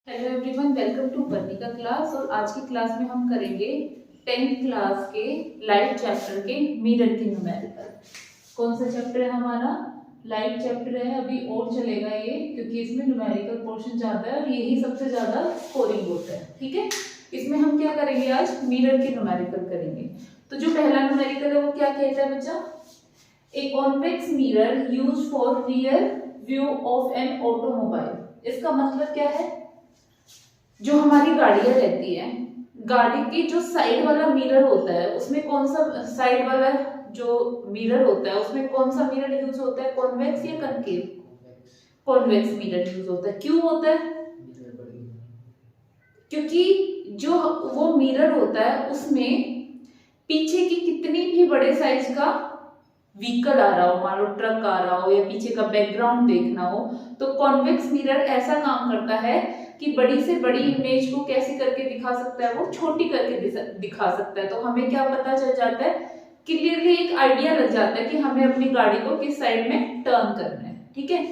Hello everyone, welcome to Varnika class. और आज की क्लास में हम करेंगे 10th क्लास के लाइट चैप्टर के मिरर की न्यूमेरिकल। कौन सा चैप्टर है हमारा? लाइट चैप्टर है। अभी और चलेगा ये, क्योंकि इसमें न्यूमेरिकल पोर्शन ज्यादा है और यही सबसे ज्यादा स्कोरिंग होता है। ठीक है, इसमें हम क्या करेंगे आज? मिरर की न्यूमेरिकल करेंगे। तो जो पहला न्यूमेरिकल है वो क्या कहता है बच्चा? A convex mirror used for rear view of an automobile. इसका मतलब क्या है? जो हमारी गाड़ियां रहती है, गाड़ी की जो साइड वाला मिरर होता है उसमें कौन सा साइड वाला जो मिरर होता है उसमें कौन सा मिरर यूज होता है? कॉन्वेक्स या कनकेव? कॉन्वेक्स मिरर यूज होता है। क्यों होता है? क्योंकि जो वो मिरर होता है उसमें पीछे की कितनी भी बड़े साइज का व्हीकल आ रहा हो, मान लो ट्रक आ रहा हो या पीछे का बैकग्राउंड देखना हो, तो कॉन्वेक्स मिरर ऐसा काम करता है कि बड़ी से बड़ी इमेज को कैसे करके दिखा सकता है? वो छोटी करके दिखा सकता है। तो हमें क्या पता चल जाता है? क्लियरली एक आइडिया लग जाता है कि हमें अपनी गाड़ी को किस साइड में टर्न करना है। ठीक है,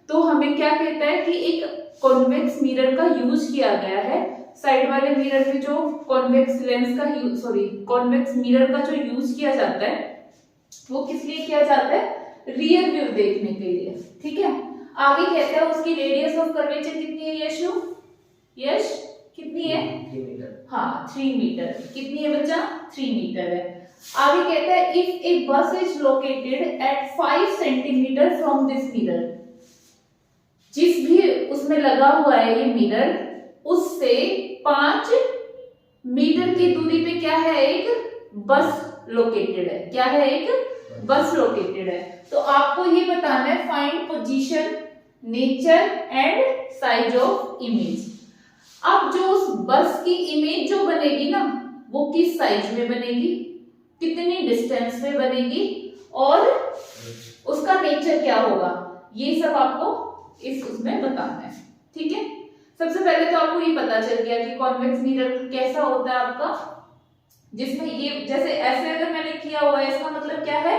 तो हमें क्या कहता है कि एक कॉन्वेक्स मिरर का यूज किया गया है। साइड वाले मिरर में जो कॉन्वेक्स लेंस का कॉन्वेक्स मिरर का जो यूज किया जाता है वो किस लिए किया जाता है? रियर व्यू देखने के लिए। ठीक है, आगे कहते हैं उसकी रेडियस ऑफ कर्वेचर कितनी है यशु? यश कितनी है? 3 मीटर। हाँ, 3 मीटर। कितनी है बच्चा? 3 मीटर है। आगे कहता है इफ ए बस is located at 5 centimetre from this mirror, जिस भी उसमें लगा हुआ है ये मिरर, उससे 5 मीटर की दूरी पे क्या है? एक बस लोकेटेड है। क्या है? एक बस लोकेटेड है। तो आपको ये बताना है find position, nature and size of image. अब जो उस बस की इमेज जो बनेगी ना, वो किस साइज में बनेगी, कितनी डिस्टेंस में बनेगी और उसका नेचर क्या होगा, ये सब आपको उसमें बताना है। ठीक है, सबसे पहले तो आपको ये पता चल गया कि कॉन्वेक्स मिरर कैसा होता है आपका, जिसमें ये जैसे ऐसे अगर मैंने किया हुआ है, इसका मतलब क्या है?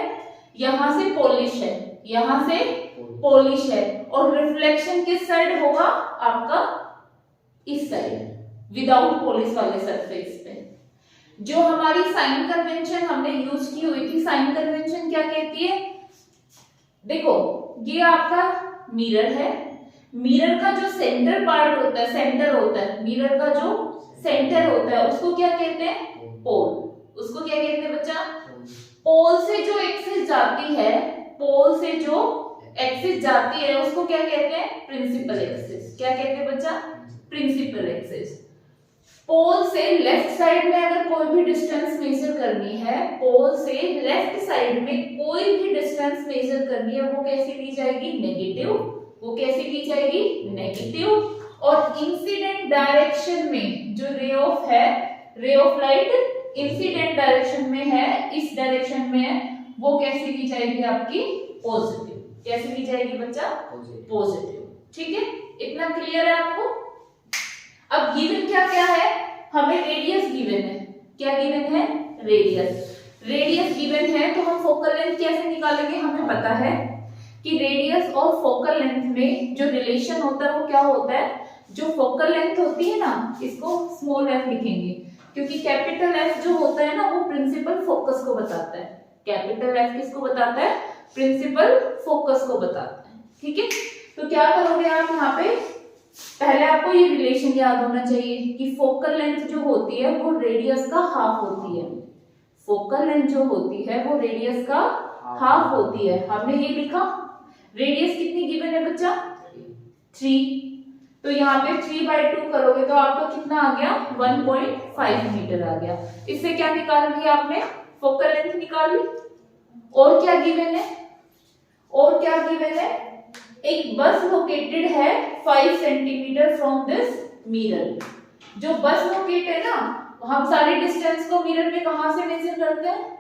यहां से पॉलिश है, यहां से पॉलिश है, और रिफ्लेक्शन किस साइड होगा आपका? इस साइड, विदाउट पॉलिश वाले सरफेस पे। जो हमारी साइन कन्वेंशन हमने यूज की हुई थी, साइन कन्वेंशन क्या कहती है? देखो, ये आपका मिरर है। मिरर का जो सेंटर पार्ट होता है, सेंटर होता है मिरर का जो सेंटर होता है, उसको क्या कहते हैं? पोल। उसको क्या कहते हैं बच्चा? पोल से जो एक्सिस जाती है, पोल से जो एक्सिस जाती है उसको क्या कहते हैं? Principal axis. क्या कहते हैं बच्चा? Principal axis. पोल से लेफ्ट साइड में अगर कोई भी डिस्टेंस मेजर करनी है, पोल से लेफ्ट साइड में कोई भी डिस्टेंस मेजर करनी है, वो कैसे ली जाएगी? नेगेटिव। वो कैसे ली जाएगी? नेगेटिव। और इंसिडेंट डायरेक्शन में जो रे ऑफ है, ray of light incident direction में है, इस डायरेक्शन में है, वो कैसे ली जाएगी? आपकी पॉजिटिव। कैसे ली जाएगी बच्चा? पॉजिटिव। ठीक है, इतना क्लियर है आपको? अब गिवन क्या क्या है? हमें रेडियस गिवन है। क्या गिवन है? रेडियस। रेडियस गिवन है तो हम फोकल लेंथ कैसे निकालेंगे? हमें पता है कि रेडियस और फोकल लेंथ में जो रिलेशन होता है वो क्या होता है? जो फोकल लेंथ होती है ना, इसको स्मॉल एफ लिखेंगे, क्योंकि कैपिटल एफ जो होता है ना वो प्रिंसिपल फोकस को बताता है। कैपिटल एफ किसको बताता है? प्रिंसिपल फोकस को बताता है। ठीक है, तो क्या करोगे आप यहाँ पे? पहले आपको ये रिलेशन याद होना चाहिए कि फोकल लेंथ जो होती है वो रेडियस का हाफ होती है। फोकल लेंथ जो होती है वो रेडियस का हाफ होती है। हमने ये लिखा। रेडियस कितनी गिवन है बच्चा? 3। तो यहाँ पे 3/2 करोगे तो आपका कितना आ गया? 1.5 मीटर आ गया। इससे क्या निकाल लिया आपने? फोकल लेंथ निकाल ली। और क्या गिवन है? और क्या गिवन है? एक बस लोकेटेड है 5 सेंटीमीटर फ्रॉम दिस मिरर। जो बस लोकेटेड है ना, हम सारी डिस्टेंस को मिरर में कहां से मेजर करते हैं?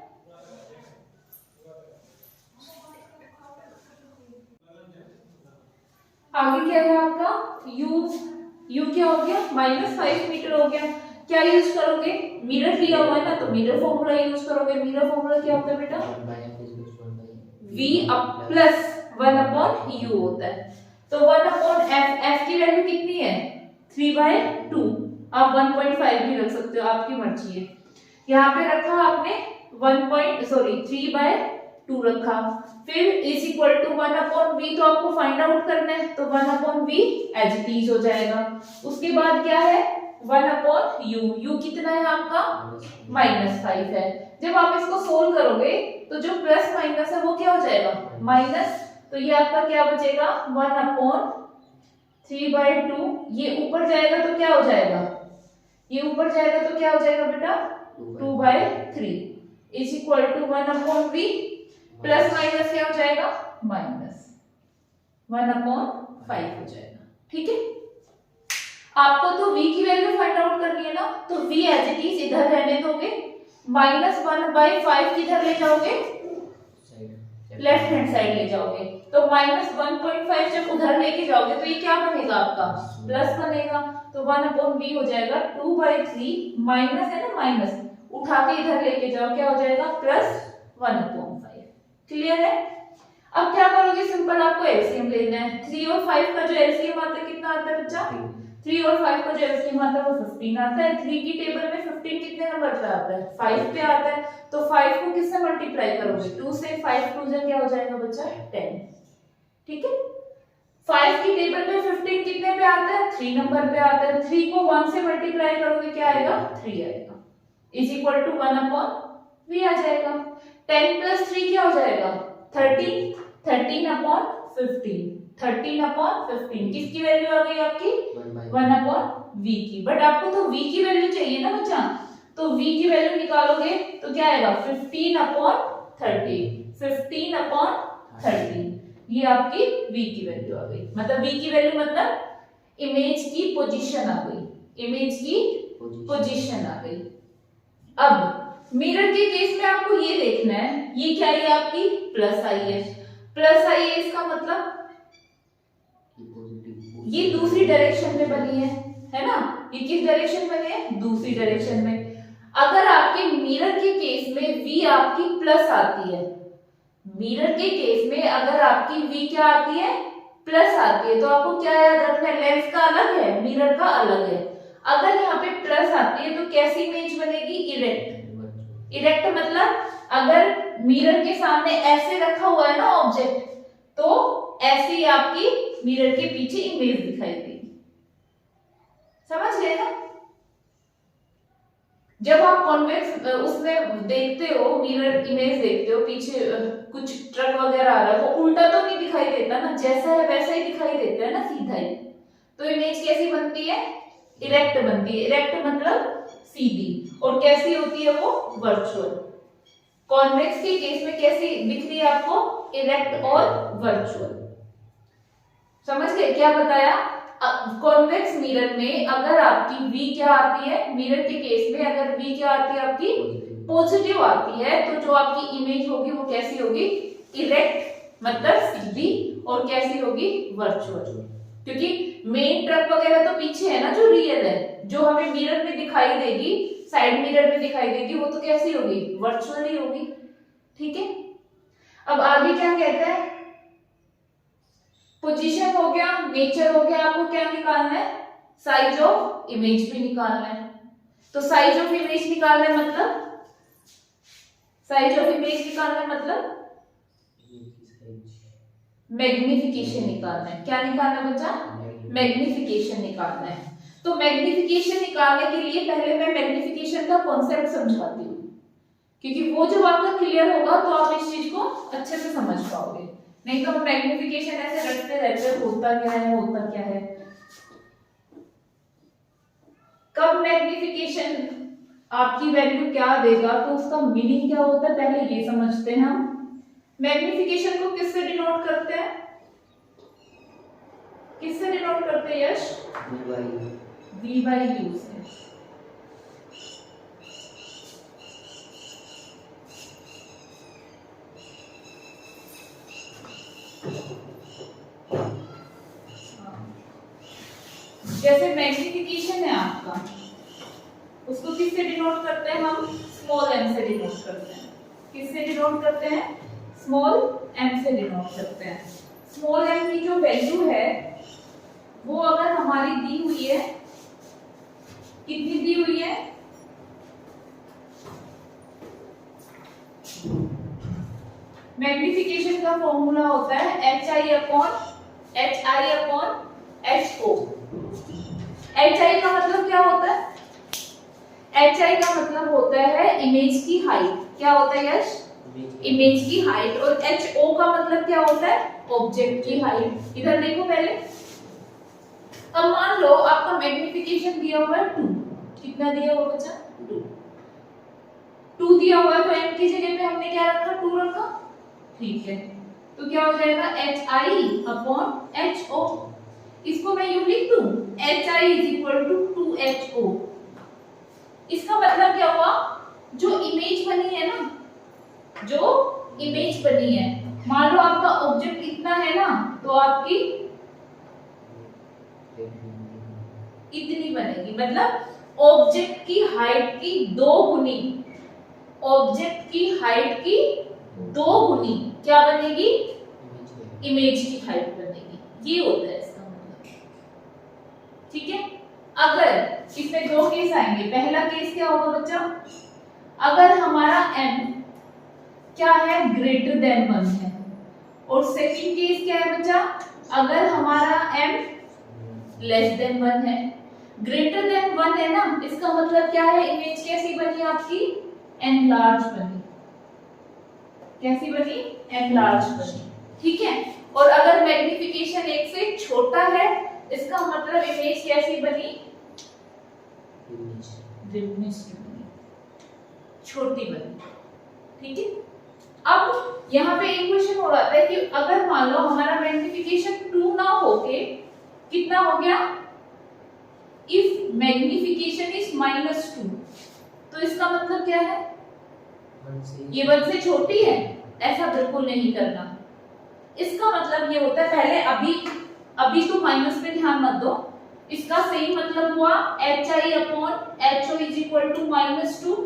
आगे क्या है आपका? यू क्या हो गया? -5 मीटर हो गया। क्या यूज करोगे? मिरर लिया हुआ है ना, तो मिरर फॉर्मूला यूज करोगे। मिरर फॉर्मूला क्या होता है बेटा? v प्लस 1/u होता है। तो 1/f, f की वैल्यू कितनी है? 3/2, आप 1.5 भी रख सकते हो, आपकी मर्जी है। यहाँ पे रखा आपने 3/2 रखा, फिर इज इक्वल टू 1/v, तो आपको फाइंड आउट करना है, तो 1/v एज इट इज हो जाएगा। उसके बाद क्या है 1/u, u कितना है आपका -5 है। जब आप इसको सोल्व करोगे तो जो प्लस माइनस है वो क्या हो जाएगा माइनस, तो ये आपका क्या बचेगा 1/3/2, ये ऊपर जाएगा तो क्या हो जाएगा, ये ऊपर जाएगा तो क्या हो जाएगा बेटा 2/3 is equal to 1/v, plus minus क्या हो जाएगा -1/5 हो जाएगा। ठीक है, आपको तो v की वैल्यू फाइंड आउट करनी है ना, तो v एज इट इज इधर रहने दोगे, -1/5 किधर ले जाओगे लेफ्ट हैंड साइड ले जाओगे, तो -1.5 जब उधर लेके जाओगे तो ये क्या बनेगा आपका प्लस बनेगा, तो 1/v हो जाएगा 2/3, माइनस है ना माइनस, उठा के इधर लेके जाओ क्या हो जाएगा +1/5। क्लियर है। अब क्या करोगे, सिंपल आपको एलसीएम लेना है। 3 और 5 का जो एलसीएम आता है कितना आता है बच्चा, 3 और 5 का जो एलसीएम आता है वो 15 आता है। 3 की टेबल में 15 कितने नंबर पे आता है 5 पे आता है, तो 5 को किससे मल्टीप्लाई करोगे 2 से, 5 2 से क्या हो जाएगा बच्चा 10। ठीक है, 5 की टेबल में 15 कितने पे आता है 3 नंबर पे आता है, 3 को 1 से मल्टीप्लाई करोगे क्या आएगा 3 आएगा, इज इक्वल टू 1/v आ जाएगा। 10 + 3 क्या हो जाएगा 13, 13/15, 13/15 किसकी वैल्यू आ गई आपकी 1/v की। बट आपको तो v की वैल्यू चाहिए ना बच्चा, तो v की वैल्यू निकालोगे तो क्या आएगा 15/30, 15/30, ये आपकी v की वैल्यू आ गई। मतलब v की वैल्यू मतलब इमेज की पोजीशन आ गई, इमेज की पोजीशन आ गई। अब मिरर के केस में आपको ये देखना है, ये क्या है आपकी प्लस आई है, प्लस आई है इसका मतलब ये दूसरी डायरेक्शन में बनी है ना, ये किस डायरेक्शन में है दूसरी डायरेक्शन में। अगर आपके मिरर के केस में v आपकी प्लस आती है, मिरर के केस में अगर आपकी v क्या आती है प्लस आती है, तो आपको क्या याद रखना है लेंस का अलग है मिरर का अलग है। अगर यहाँ पे प्लस आती है तो कैसी इमेज बनेगी इरेक्ट, इरेक्ट मतलब अगर मिरर के सामने ऐसे रखा हुआ है ना ऑब्जेक्ट, तो ऐसी आपकी मिरर के पीछे इमेज दिखाई देगी। समझ गए ना। जब आप कॉन्वेक्स उसमें देखते हो मिरर इमेज देखते हो, पीछे कुछ ट्रक वगैरह आ रहा है, वो उल्टा तो नहीं दिखाई देता ना, जैसा है वैसा ही दिखाई देता है ना, सीधा ही। तो इमेज कैसी बनती है इरेक्ट बनती है, इरेक्ट मतलब सीधी, और कैसी होती है वो वर्चुअल। कॉन्वेक्स के केस में कैसी दिख रही है आपको इरेक्ट और वर्चुअल। समझ गए क्या बताया। कॉन्वेक्स मिरर में अगर आपकी v क्या आती है, मिरर के केस में अगर v क्या आती है आपकी पॉजिटिव आती है, तो जो आपकी इमेज होगी वो कैसी होगी इरेक्ट मतलब सीधी, और कैसी होगी वर्चुअल। क्योंकि मेन ट्रक वगैरह तो पीछे है ना जो रियल है, जो हमें मिरर में दिखाई देगी, साइड मिरर में दिखाई देगी, वो तो कैसी होगी वर्चुअल ही होगी। ठीक है, अब आगे क्या कहता है, पोजीशन हो गया, नेचर हो गया, आपको क्या निकालना है साइज ऑफ इमेज भी निकालना है। तो साइज ऑफ इमेज निकालना है मतलब, साइज ऑफ इमेज निकालना है मतलब मैग्निफिकेशन निकालना है। क्या निकालना है बच्चा मैग्निफिकेशन निकालना है। तो मैग्निफिकेशन निकालने के लिए पहले मैं मैग्निफिकेशन का कॉन्सेप्ट समझाती हूँ, क्योंकि वो जब आपका क्लियर होगा तो आप इस चीज को अच्छे से समझ पाओगे। नहीं तो हम मैग्निफिकेशन ऐसे रटते रहते हैं, होता क्या है होता क्या है। कब मैग्निफिकेशन आपकी वैल्यू क्या देगा, तो उसका मीनिंग क्या होता है पहले ये समझते हैं हम। मैग्निफिकेशन को किससे डिनोट करते हैं, किससे डिनोट करते हैं यश v/u से। जैसे मैग्निफिकेशन है आपका, उसको किससे डिनोट करते हैं हम स्मॉल m से डिनोट करते हैं। किससे डिनोट करते हैं स्मॉल m से डिनोट करते हैं। स्मॉल m की जो वैल्यू है वो अगर हमारी दी हुई है कितनी दी हुई है? मैग्निफिकेशन का फॉर्मूला होता है HI अपॉन HO। HI का मतलब क्या होता है? HI का मतलब होता है इमेज की हाइट। क्या होता है यश? इमेज की हाइट। और HO का मतलब क्या होता है? ऑब्जेक्ट की हाइट। इधर देखो पहले, अब मान लो आपका मैग्निफिकेशन दिया हुआ है 2। कितना दिया हुआ बच्चा? 2 दिया हुआ है, तो m की जगह पे हमने क्या रखा? 2 रखा। ठीक है, तो क्या हो जाएगा? HI upon HO। इसको मैं यूं लिख दूं, HI is equal to 2HO। इसका मतलब क्या हुआ? जो इमेज बनी है ना, जो इमेज बनी है, मान लो आपका ऑब्जेक्ट इतना है ना, तो आपकी इतनी बनेगी। मतलब ऑब्जेक्ट की हाइट की 2 गुनी, ऑब्जेक्ट की हाइट की 2 गुनी क्या बनेगी? इमेज की हाइट बनेगी। ये होता है इसका मतलब। ठीक है, अगर इसमें 2 केस आएंगे। पहला केस क्या होगा बच्चा? अगर हमारा m क्या है? ग्रेटर देन 1 है। और सेकंड केस क्या है बच्चा? अगर हमारा m लेस देन 1 है। ग्रेटर देन 1 है ना, इसका मतलब क्या है? इमेज कैसी बनी आपकी? एनलार्ज बनी। कैसी बनी? एनलार्ज बनी। ठीक है, और अगर मैग्निफिकेशन 1 से छोटा है, इसका मतलब इमेज कैसी बनी? डिमिनिश्ड बनी, छोटी बनी। ठीक है, अब यहाँ पे एक क्वेश्चन हो रहा है कि अगर मान लो हमारा मैग्निफिकेशन 2 ना होके कितना हो गया? इफ मैग्निफिकेशन इज -2, तो इसका मतलब क्या है? ये 1 से छोटी है? ऐसा बिल्कुल नहीं करना। इसका मतलब ये होता है, पहले अभी तो माइनस पे ध्यान मत दो। इसका सही मतलब हुआ HI upon HO is equal to -2।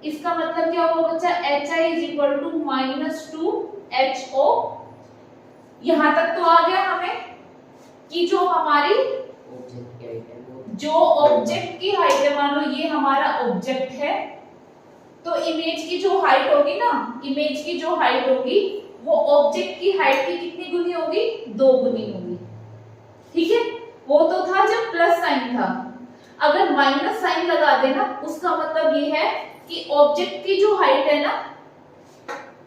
इसका मतलब क्या हुआ बच्चा? HI is equal to -2 HO। यहां तक तो आ गया हमें कि जो हमारी जो ऑब्जेक्ट की हाइट है, मान लो ये हमारा ऑब्जेक्ट है, तो इमेज की जो हाइट होगी ना, इमेज की जो हाइट होगी वो ऑब्जेक्ट की हाइट की कितनी गुनी होगी? 2 गुनी होगी। ठीक है, वो तो था जब प्लस साइन था। अगर माइनस साइन लगा देना, उसका मतलब ये है कि ऑब्जेक्ट की जो हाइट है ना,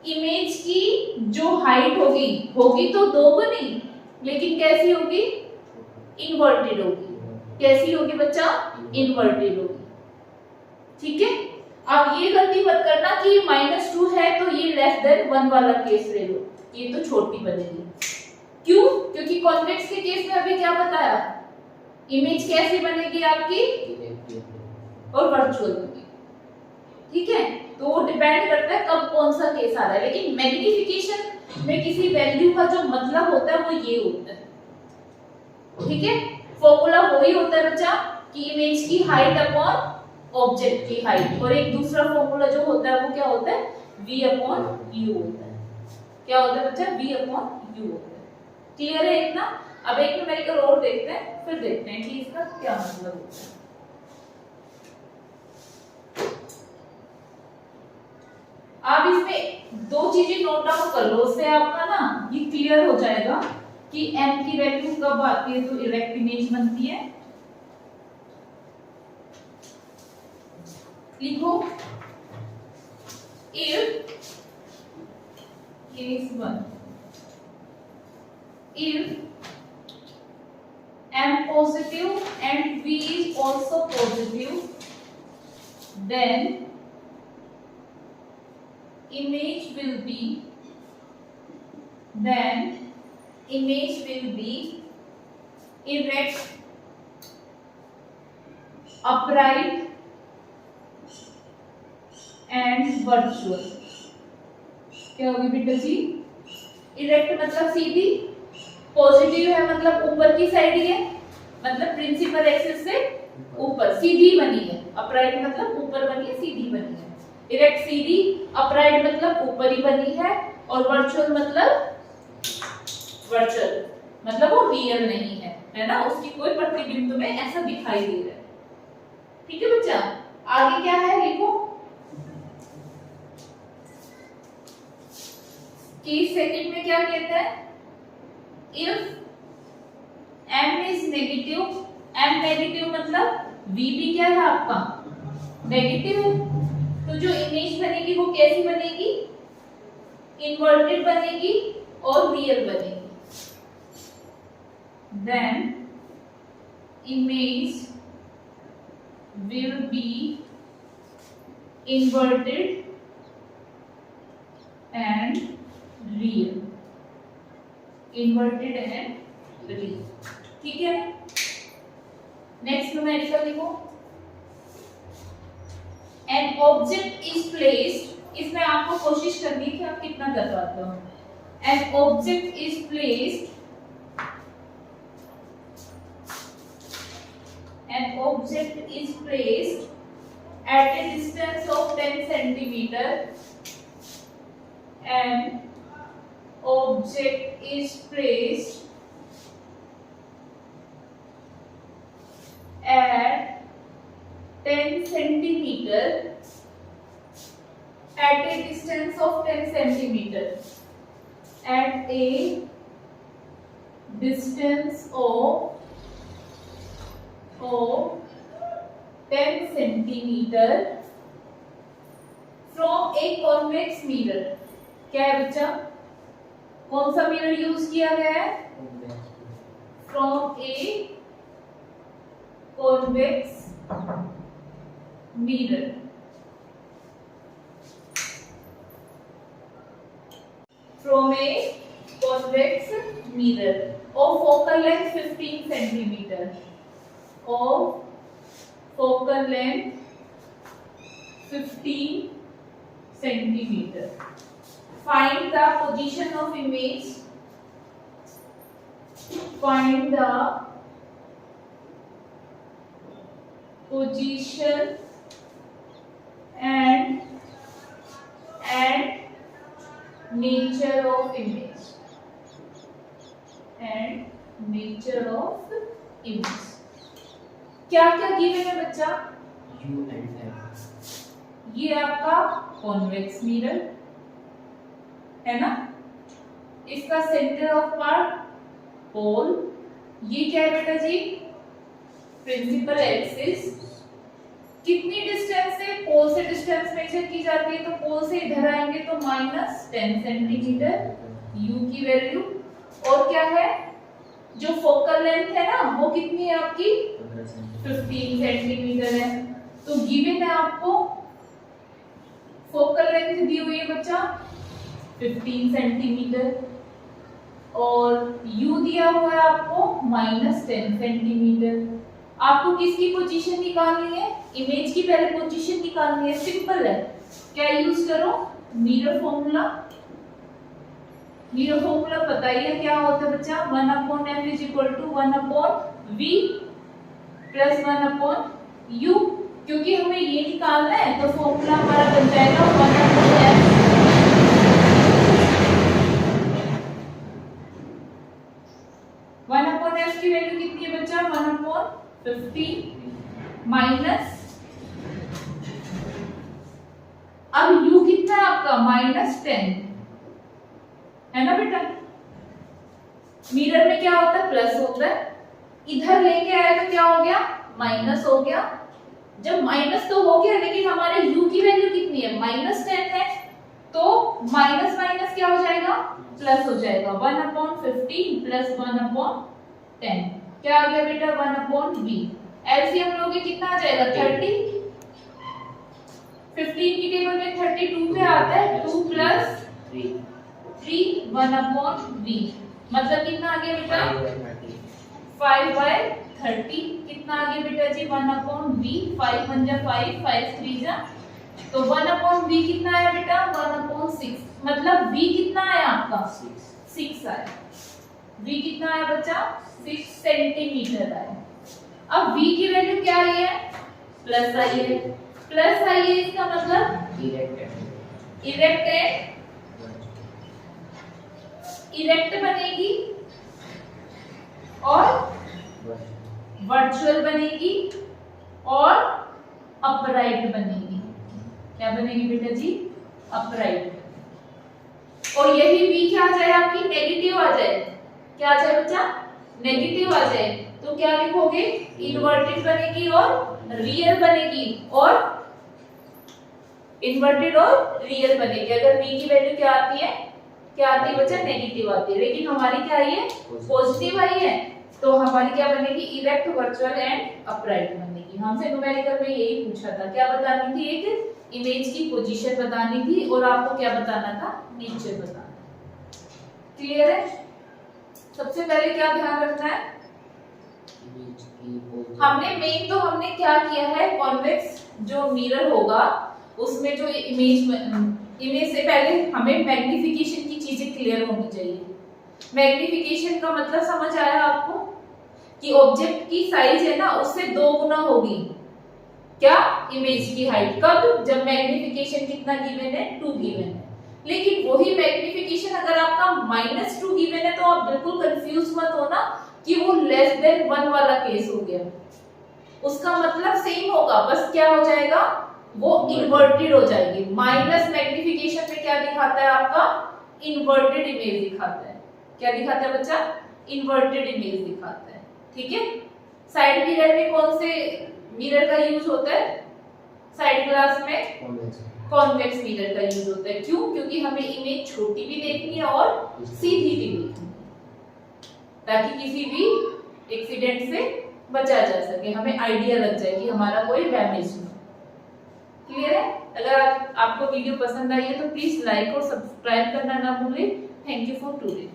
इमेज की जो हाइट होगी तो 2 गुनी, लेकिन कैसी होगी? इन्वर्टेड होगी। कैसी होगी बच्चा? इन्वर्टेड होगी। ठीक है, अब ये गलती मत करना कि -2 है तो ये लेस देन 1 वाला केस ले लो, ये तो छोटी बनेगी। क्यों? क्योंकि कॉन्वेक्स के केस में अभी क्या बताया? इमेज कैसी बनेगी आपकी? और वर्चुअल बनेगी। ठीक है, तो वो डिपेंड करता है कब कौन सा केस आ रहा है। लेकिन मैग्निफिकेशन में किसी वैल्यू का जो मतलब होता है वो ये होता है। ठीक है, फॉर्मूला वही होता है बच्चा कि इमेज की हाइट अपॉन ऑब्जेक्ट की हाइट। और एक दूसरा फॉर्मूला जो होता है वो क्या होता है? v अपॉन u होता है। क्या होता है बच्चा? v अपॉन u होता है। क्लियर है इतना? अब एक न्यूमेरिकल और देखते हैं, फिर देखते हैं कि इसका क्या मतलब होता है। आप इसमें 2 चीजें नोट डाउन कर लो, उससे आपका ना ये क्लियर हो जाएगा कि m की वैल्यू कब आती है तो इरेक्ट इमेज बनती है। लिखो, if case 1, if m positive and v is also positive, then image will be erect, upright and virtual. क्या होगी बेटा जी? इरेक्ट मतलब सीधी, पॉजिटिव है मतलब ऊपर की साइड ही है, मतलब प्रिंसिपल एक्सिस से ऊपर सीधी बनी है। अपराइट मतलब ऊपर बनी है, सीधी बनी है। इरेक्ट सीधी, अपराइट मतलब ऊपर ही बनी है, और वर्चुअल मतलब वो रियल नहीं है, है ना? उसकी कोई प्रतिबिंब में ऐसा दिखाई दे रहा है। ठीक है बच्चा, आगे क्या है लिखो कि सेकंड में क्या कहता है, if m is negative, m negative मतलब v भी क्या है आपका नेगेटिव है, तो जो इमेज बनेगी वो कैसी बनेगी, इन्वर्टेड बनेगी और रियल बनेगी। then image will be inverted and real, inverted and real, ठीक है। नेक्स्ट न्यूमेरिकल लिखो, an object is placed, इसमें आपको कोशिश करनी है कि आप कितना कर पाते हो। an object is placed, an object is placed at a distance of 10 centimeter, an object is placed at 10 centimeter, at a distance of 10 centimeter, at a distance of 10 centimeter from a convex mirror। क्या है बच्चा, कौन सा mirror use किया गया है, from a convex mirror, from a convex mirror of focal length 15 centimeter, of focal length 15 centimeter. Find the position of image, find the position and nature of image, and nature of image। क्या क्या given है बच्चा, U and M, ये आपका convex mirror है ना, इसका centre of part पोल, ये क्या है बेटा जी प्रिंसिपल एक्सिस, कितनी डिस्टेंस से पोल से डिस्टेंस मेजर की जाती है, तो पोल से इधर आएंगे तो -10 सेंटीमीटर u की वैल्यू, और क्या है जो फोकल लेंथ है ना वो कितनी है आपकी 15 सेंटीमीटर है। तो गिवन है आपको फोकल लेंथ दी हुई है बच्चा 15 सेंटीमीटर और u दिया हुआ है आपको -10 सेंटीमीटर। आपको किसकी पोजीशन निकालनी है, इमेज की पहले पोजीशन निकालनी है, सिंपल है। क्या यूज करो, मिरर फॉर्मूला। मिरर फॉर्मूला पता ही है क्या होता है बच्चा, 1/m = 1/v + 1/u। क्योंकि हमें ये निकालना है तो फॉर्मूला हमारा बन जाएगा 1/f। 1/f की वैल्यू कितनी है बच्चा 1/15 माइनस, अब u कितना है आपका -10 है ना बेटा। मिरर में क्या होता है प्लस होता है, इधर लेके आए तो क्या हो गया माइनस हो गया। जब माइनस तो हो गया लेकिन हमारे u की वैल्यू कितनी है -10 है, तो माइनस माइनस क्या हो जाएगा प्लस हो जाएगा 1/15 + 1/10। क्या आ गया बेटा 1/v। एलसीएम लोगे कितना आ जाएगा 30। 15 की टेबल में 32 पे आता है 2 + 3 1/v, मतलब कितना आ गया बेटा 5/30। कितना आ गया बेटा जी 1/v, 5 × 5 5 × 3 तो 1/v कितना आया बेटा 1/6, मतलब v कितना आया आपका 6 आया। v कितना आया बच्चा 6 सेंटीमीटर आया। अब v की वैल्यू क्या आई है प्लस आई है, प्लस आई है इसका मतलब इरेक्ट बनेगी और वर्चुअल बनेगी और अपराइट बनेगी। क्या बनेगी बेटा जी? अपराइट। और यही v क्या आ जाए आपकी? नेगेटिव आ जाए। क्या आ जाए बच्चा? नेगेटिव आ जाए तो क्या लिखोगे? इन्वर्टेड बनेगी और रियल बनेगी, और इन्वर्टेड और रियल बनेगी। अगर v की वैल्यू क्या आती है? क्या आती है बच्चा? नेगेटिव आती है। लेकिन हमारी क्या आई है? पॉजिटिव आई है, तो हमारी क्या बनेगी? इरेक्ट, वर्चुअल एंड अपराइट बनेगी। हमसे न्यूमेरिकल में यही पूछा था, क्या बतानी थी? एक इमेज की पोजीशन बतानी थी, और आपको क्या बताना था? नेचर बताना। क्लियर है? सबसे पहले क्या ध्यान रखना है? हमने क्या किया है? कॉन्वेक्स जो मिरर होगा उसमें जो इमेज से पहले हमें मैग्निफिकेशन की चीजें क्लियर होनी चाहिए। मैग्निफिकेशन का मतलब समझ आया आपको? कि ऑब्जेक्ट की साइज है ना, उससे 2 गुना होगी क्या? इमेज की हाइट। कब? जब मैग्निफिकेशन कितना गिवन है? 2 गिवन है। लेकिन वही मैग्निफिकेशन अगर आपका -2 गिवन है तो आप बिल्कुल कंफ्यूज मत होना कि वो लेस देन 1 वाला केस हो गया। उसका मतलब सेम होगा, बस क्या हो जाएगा? वो इन्वर्टेड हो जाएगी। माइनस मैग्निफिकेशन में क्या दिखाता है आपका? इन्वर्टेड इमेज दिखाता है। क्या दिखाता है बच्चा? इन्वर्टेड इमेज दिखाता है। ठीक है? साइड मिरर में कौन से मिरर का यूज होता है? साइड ग्लास में कॉन्वेक्स मिरर का यूज होता है। क्यों? क्योंकि हमें इमेज छोटी भी देखनी है और सीधी भी देखनी है, ताकि किसी भी एक्सीडेंट से बचा जा सके, हमें आइडिया लग जाए कि हमारा कोई डैमेज नहीं। क्लियर है? अगर आपको वीडियो पसंद आई है तो प्लीज लाइक और सब्सक्राइब करना ना भूलें। Thank you for today.